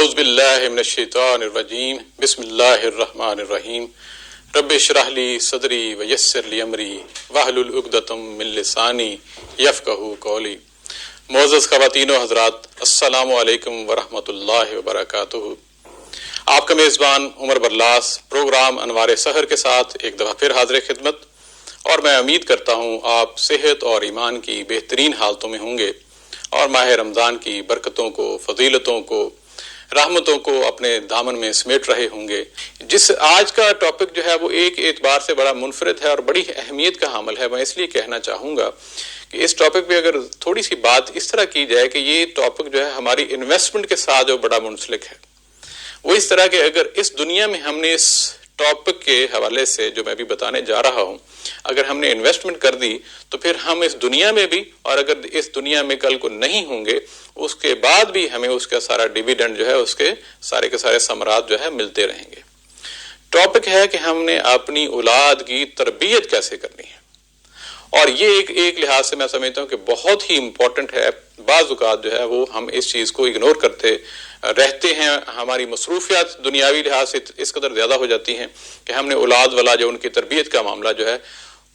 اعوذ باللہ من الشیطان الرجیم بسم اللہ الرحمن الرحیم رب اشرح لی صدری ویسر لی امری واحلل عقدۃ من لسانی یفقہوا قولی۔ معزز خواتین و حضرات، السلام علیکم ورحمۃ اللہ وبرکاتہ۔ آپ کا میزبان عمر برلاس پروگرام انوار سحر کے ساتھ ایک دفعہ پھر حاضر خدمت، اور میں امید کرتا ہوں آپ صحت اور ایمان کی بہترین حالتوں میں ہوں گے اور ماہ رمضان کی برکتوں کو، فضیلتوں کو، رحمتوں کو اپنے دامن میں سمیٹ رہے ہوں گے۔ جس آج کا ٹاپک جو ہے وہ ایک اعتبار سے بڑا منفرد ہے اور بڑی اہمیت کا حامل ہے۔ میں اس لیے کہنا چاہوں گا کہ اس ٹاپک پہ اگر تھوڑی سی بات اس طرح کی جائے کہ یہ ٹاپک جو ہے ہماری انویسٹمنٹ کے ساتھ جو بڑا منسلک ہے، وہ اس طرح کہ اگر اس دنیا میں ہم نے اس ٹاپک کے حوالے سے جو میں بھی بتانے جا رہا ہوں، اگر ہم نے انویسٹمنٹ کر دی تو پھر ہم اس دنیا میں بھی، اور اگر اس دنیا میں کل کو نہیں ہوں گے، اس کے بعد بھی ہمیں اس کا سارا ڈیویڈنڈ جو ہے، اس کے سارے ثمرات جو ہے ملتے رہیں گے۔ ٹاپک ہے کہ ہم نے اپنی اولاد کی تربیت کیسے کرنی ہے، اور یہ ایک لحاظ سے میں سمجھتا ہوں کہ بہت ہی امپورٹنٹ ہے۔ بعض اوقات جو ہے وہ ہم اس چیز کو اگنور کرتے رہتے ہیں، ہماری مصروفیات دنیاوی لحاظ سے اس قدر زیادہ ہو جاتی ہیں کہ ہم نے اولاد والا جو ان کی تربیت کا معاملہ جو ہے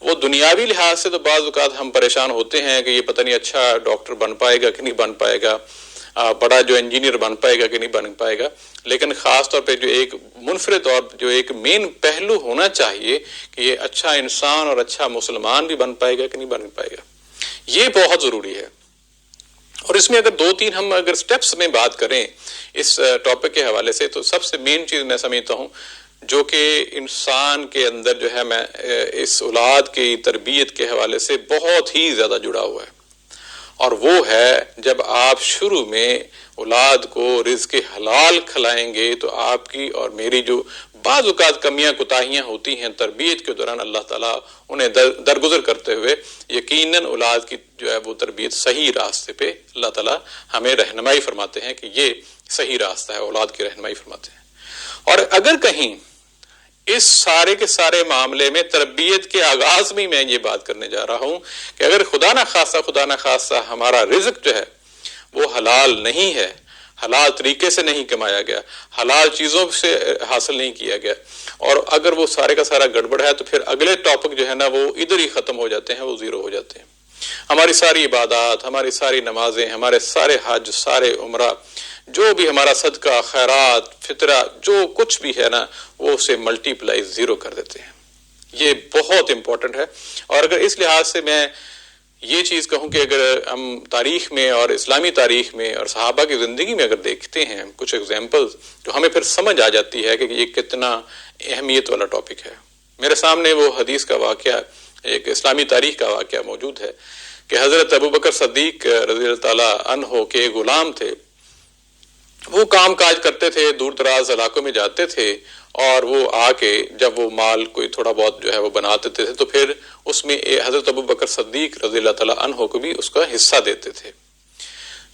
وہ دنیاوی لحاظ سے تو بعض اوقات ہم پریشان ہوتے ہیں کہ یہ پتہ نہیں اچھا ڈاکٹر بن پائے گا کہ نہیں بن پائے گا، بڑا جو انجینئر بن پائے گا کہ نہیں بن پائے گا، لیکن خاص طور پہ جو ایک منفرد اور جو ایک مین پہلو ہونا چاہیے کہ یہ اچھا انسان اور اچھا مسلمان بھی بن پائے گا کہ نہیں بن پائے گا، یہ بہت ضروری ہے۔ اور اس میں اگر دو تین ہم اگر سٹیپس میں بات کریں اس ٹاپک کے حوالے سے، تو سب سے مین چیز میں سمجھتا ہوں جو کہ انسان کے اندر جو ہے، میں اس اولاد کی تربیت کے حوالے سے بہت ہی زیادہ جڑا ہوا ہے، اور وہ ہے جب آپ شروع میں اولاد کو رزق حلال کھلائیں گے تو آپ کی اور میری جو بعض اوقات کمیاں کوتاہیاں ہوتی ہیں تربیت کے دوران، اللہ تعالیٰ انہیں درگزر کرتے ہوئے یقیناً اولاد کی جو ہے وہ تربیت صحیح راستے پہ اللہ تعالیٰ ہمیں رہنمائی فرماتے ہیں کہ یہ صحیح راستہ ہے، اولاد کی رہنمائی فرماتے ہیں۔ اور اگر کہیں اس سارے کے سارے معاملے میں تربیت کے آغاز میں میں یہ بات کرنے جا رہا ہوں کہ اگر خدا نہ خاصہ ہمارا رزق جو ہے وہ حلال نہیں ہے، حلال طریقے سے نہیں کمایا گیا، حلال چیزوں سے حاصل نہیں کیا گیا، اور اگر وہ سارے کا سارا گڑبڑ ہے، تو پھر اگلے ٹاپک جو ہے نا وہ ادھر ہی ختم ہو جاتے ہیں، وہ زیرو ہو جاتے ہیں۔ ہماری ساری عبادات، ہماری ساری نمازیں، ہمارے سارے حج، سارے عمرہ، جو بھی ہمارا صدقہ، خیرات، فطرہ، جو کچھ بھی ہے نا، وہ اسے ملٹی پلائی زیرو کر دیتے ہیں۔ یہ بہت امپورٹنٹ ہے۔ اور اگر اس لحاظ سے میں یہ چیز کہوں کہ اگر ہم تاریخ میں اور اسلامی تاریخ میں اور صحابہ کی زندگی میں اگر دیکھتے ہیں کچھ ایگزامپلز، تو ہمیں پھر سمجھ آ جاتی ہے کہ یہ کتنا اہمیت والا ٹاپک ہے۔ میرے سامنے وہ حدیث کا واقعہ، ایک اسلامی تاریخ کا واقعہ موجود ہے کہ حضرت ابوبکر صدیق رضی اللہ تعالیٰ عنہ کے غلام تھے۔ وہ کام کاج کرتے تھے، دور دراز علاقوں میں جاتے تھے، اور وہ آ کے جب وہ مال کوئی تھوڑا بہت جو ہے وہ بناتے تھے تو پھر اس میں حضرت ابوبکر صدیق رضی اللہ تعالیٰ عنہ کو بھی اس کا حصہ دیتے تھے۔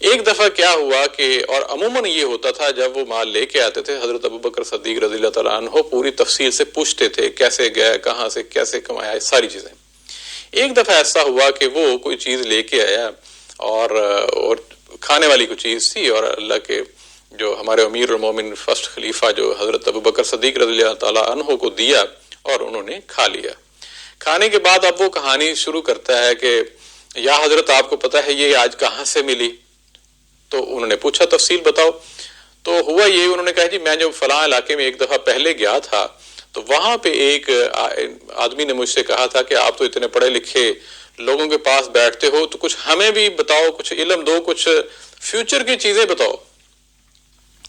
ایک دفعہ کیا ہوا کہ، اور عموماً یہ ہوتا تھا جب وہ مال لے کے آتے تھے، حضرت ابوبکر صدیق رضی اللہ تعالیٰ عنہ پوری تفصیل سے پوچھتے تھے کیسے گیا، کہاں سے کیسے کمایا، ساری چیزیں۔ ایک دفعہ ایسا ہوا کہ وہ کوئی چیز لے کے آیا، اور کھانے والی کوئی چیز تھی، اور اللہ کے جو ہمارے امیر المومن فرسٹ خلیفہ جو حضرت ابوبکر صدیق رضی اللہ تعالیٰ عنہ کو دیا، اور انہوں نے کھا لیا۔ کھانے کے بعد اب وہ کہانی شروع کرتا ہے کہ یا حضرت آپ کو پتہ ہے یہ آج کہاں سے ملی؟ تو انہوں نے پوچھا تفصیل بتاؤ۔ تو ہوا یہ، انہوں نے کہا جی میں جو فلاں علاقے میں ایک دفعہ پہلے گیا تھا تو وہاں پہ ایک آدمی نے مجھ سے کہا تھا کہ آپ تو اتنے پڑھے لکھے لوگوں کے پاس بیٹھتے ہو تو کچھ ہمیں بھی بتاؤ، کچھ علم دو، کچھ فیوچر کی چیزیں بتاؤ۔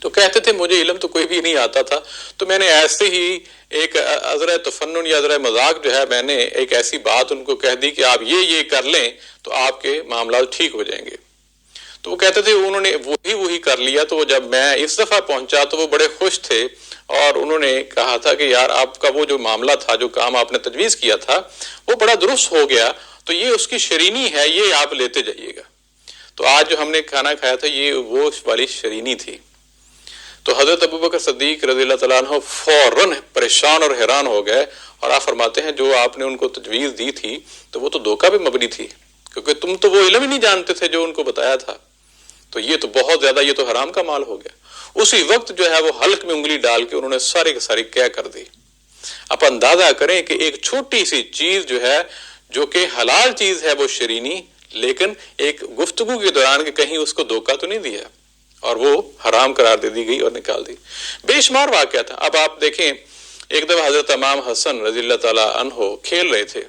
تو کہتے تھے مجھے علم تو کوئی بھی نہیں آتا تھا، تو میں نے ایسے ہی ایک عذرۂ تفنن یا عذرۂ مذاق جو ہے، میں نے ایک ایسی بات ان کو کہہ دی کہ آپ یہ کر لیں تو آپ کے معاملات ٹھیک ہو جائیں گے۔ تو وہ کہتے تھے انہوں نے وہی کر لیا۔ تو جب میں اس دفعہ پہنچا تو وہ بڑے خوش تھے، اور انہوں نے کہا تھا کہ یار آپ کا وہ جو معاملہ تھا، جو کام آپ نے تجویز کیا تھا وہ بڑا درست ہو گیا، تو یہ اس کی شرینی ہے، یہ آپ لیتے جائیے گا۔ تو آج جو ہم نے کھانا کھایا تھا یہ وہ والی شرینی تھی۔ تو حضرت ابوبکر صدیق رضی اللہ تعالیٰ عنہ فوراً پریشان اور حیران ہو گئے، اور آپ فرماتے ہیں جو آپ نے ان کو تجویز دی تھی تو وہ تو دھوکہ پہ مبنی تھی، کیونکہ تم تو وہ علم ہی نہیں جانتے تھے جو ان کو بتایا تھا۔ تو یہ تو بہت زیادہ، یہ تو حرام کا مال ہو گیا۔ اسی وقت جو ہے وہ حلق میں انگلی ڈال کے انہوں نے سارے کے ساری کیا کر دی۔ اب اندازہ کریں کہ ایک چھوٹی سی چیز جو ہے، جو کہ حلال چیز ہے وہ شرینی، لیکن ایک گفتگو کے دوران کہ کہیں اس کو دھوکہ تو نہیں دیا، اور وہ حرام قرار دے دی گئی اور نکال دی۔ بے شمار واقعہ تھا۔ اب آپ دیکھیں، ایک دفعہ حضرت امام حسن رضی اللہ تعالیٰ عنہ کھیل رہے تھے،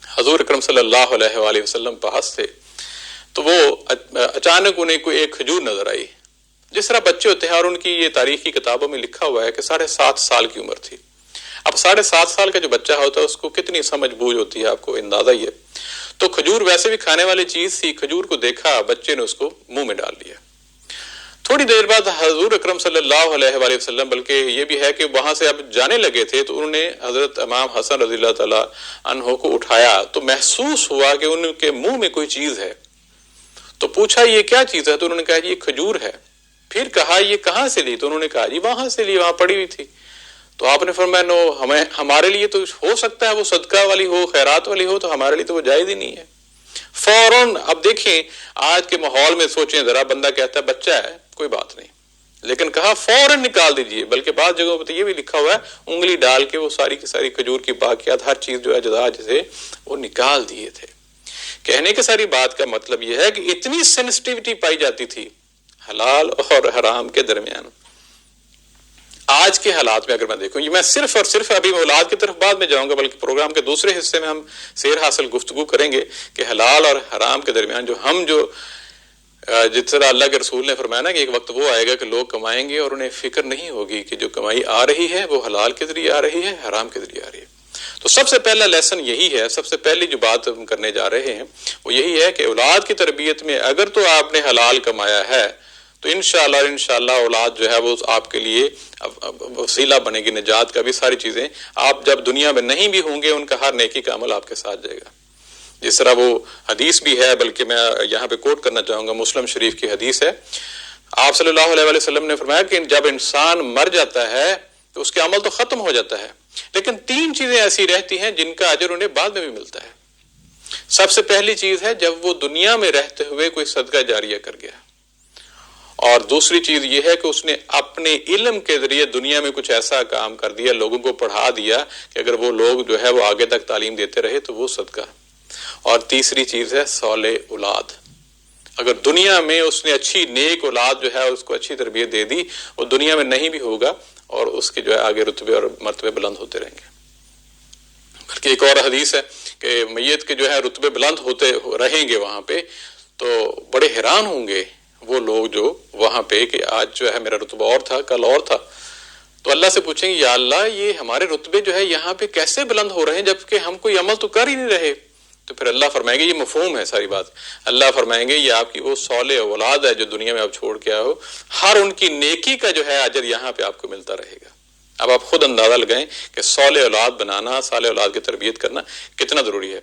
حضور اکرم صلی اللہ علیہ وآلہ وسلم پاس تھے، تو وہ اچانک انہیں کوئی ایک کھجور نظر آئی۔ جس طرح بچے ہوتے ہیں، اور ان کی یہ تاریخی کتابوں میں لکھا ہوا ہے کہ 7.5 سال کی عمر تھی۔ اب 7.5 سال کا جو بچہ ہوتا ہے اس کو کتنی سمجھ بوجھ ہوتی ہے، آپ کو اندازہ ہی ہے۔ تو کھجور ویسے بھی کھانے والی چیز تھی، کھجور کو دیکھا بچے نے، اس کو منہ میں ڈال لیا۔ تھوڑی دیر بعد حضور اکرم صلی اللہ علیہ وآلہ وسلم، بلکہ یہ بھی ہے کہ وہاں سے اب جانے لگے تھے، تو انہوں نے حضرت امام حسن رضی اللہ تعالیٰ عنہ کو اٹھایا، تو محسوس ہوا کہ ان کے منہ میں کوئی چیز ہے۔ تو پوچھا یہ کیا چیز ہے؟ تو انہوں نے کہا یہ کھجور ہے۔ پھر کہا یہ کہاں سے لی؟ تو انہوں نے کہا جی وہاں سے لی، وہاں پڑی ہوئی تھی۔ تو آپ نے فرمایا نو، ہمارے لیے تو ہو سکتا ہے وہ صدقہ والی ہو، خیرات والی ہو، تو ہمارے لیے تو وہ جائز ہی نہیں ہے۔ فوراً اب دیکھیں آج کے ماحول میں سوچیں ذرا، بندہ کہتا ہے بچہ ہے کوئی بات نہیں، لیکن کہا فوراً نکال دیجئے۔ بلکہ بعض جگہوں پہ یہ بھی لکھا ہوا ہے انگلی ڈال کے وہ ساری کی ساری کھجور کی باقیات، ہر چیز جو اجزاء جسے وہ نکال دیے تھے۔ کہنے کے ساری بات کا مطلب یہ ہے کہ اتنی سینسٹیوٹی پائی جاتی تھی حلال اور حرام کے درمیان۔ آج کے حالات میں اگر میں دیکھوں، یہ میں صرف اور صرف ابھی اولاد کی طرف بعد میں جاؤں گا، بلکہ پروگرام کے دوسرے حصے میں ہم سیر حاصل گفتگو کریں گے کہ حلال اور حرام کے درمیان جو جس طرح اللہ کے رسول نے فرمایا نا کہ ایک وقت وہ آئے گا کہ لوگ کمائیں گے اور انہیں فکر نہیں ہوگی کہ جو کمائی آ رہی ہے وہ حلال کے ذریعے آ رہی ہے، حرام کے ذریعے آ رہی ہے۔ تو سب سے پہلا لیسن یہی ہے، سب سے پہلی جو بات ہم کرنے جا رہے ہیں وہ یہی ہے کہ اولاد کی تربیت میں اگر تو آپ نے حلال کمایا ہے تو انشاءاللہ اولاد جو ہے وہ آپ کے لیے وسیلہ بنے گی نجات کا بھی، ساری چیزیں۔ آپ جب دنیا میں نہیں بھی ہوں گے ان کا ہر نیکی کا عمل آپ کے ساتھ جائے گا۔ جس طرح وہ حدیث بھی ہے، بلکہ میں یہاں پہ کوٹ کرنا چاہوں گا، مسلم شریف کی حدیث ہے، آپ صلی اللہ علیہ وسلم نے فرمایا کہ جب انسان مر جاتا ہے تو اس کے عمل تو ختم ہو جاتا ہے، لیکن 3 چیزیں ایسی رہتی ہیں جن کا اجر انہیں بعد میں بھی ملتا ہے۔ سب سے پہلی چیز ہے جب وہ دنیا میں رہتے ہوئے کوئی صدقہ جاریہ کر گیا، اور دوسری چیز یہ ہے کہ اس نے اپنے علم کے ذریعے دنیا میں کچھ ایسا کام کر دیا، لوگوں کو پڑھا دیا کہ اگر وہ لوگ جو ہے وہ آگے تک تعلیم دیتے رہے تو وہ صدقہ۔ اور تیسری چیز ہے صالح اولاد۔ اگر دنیا میں اس نے اچھی نیک اولاد جو ہے اس کو اچھی تربیت دے دی، وہ دنیا میں نہیں بھی ہوگا اور اس کے جو ہے آگے رتبے اور مرتبے بلند ہوتے رہیں گے۔ بلکہ ایک اور حدیث ہے کہ میت کے جو ہے رتبے بلند ہوتے رہیں گے وہاں پہ، تو بڑے حیران ہوں گے وہ لوگ جو وہاں پہ کہ آج جو ہے میرا رتبہ اور تھا، کل اور تھا۔ تو اللہ سے پوچھیں گے یا اللہ یہ ہمارے رتبے جو ہے یہاں پہ کیسے بلند ہو رہے ہیں جبکہ ہم کوئی عمل تو کر ہی نہیں رہے؟ تو پھر اللہ فرمائیں گے، یہ مفہوم ہے ساری بات، اللہ فرمائیں گے یہ آپ کی وہ صالح اولاد ہے جو دنیا میں آپ چھوڑ کے آئے ہو، ہر ان کی نیکی کا جو ہے اجر یہاں پہ آپ کو ملتا رہے گا۔ اب آپ خود اندازہ لگائیں کہ صالح اولاد بنانا، صالح اولاد کی تربیت کرنا کتنا ضروری ہے۔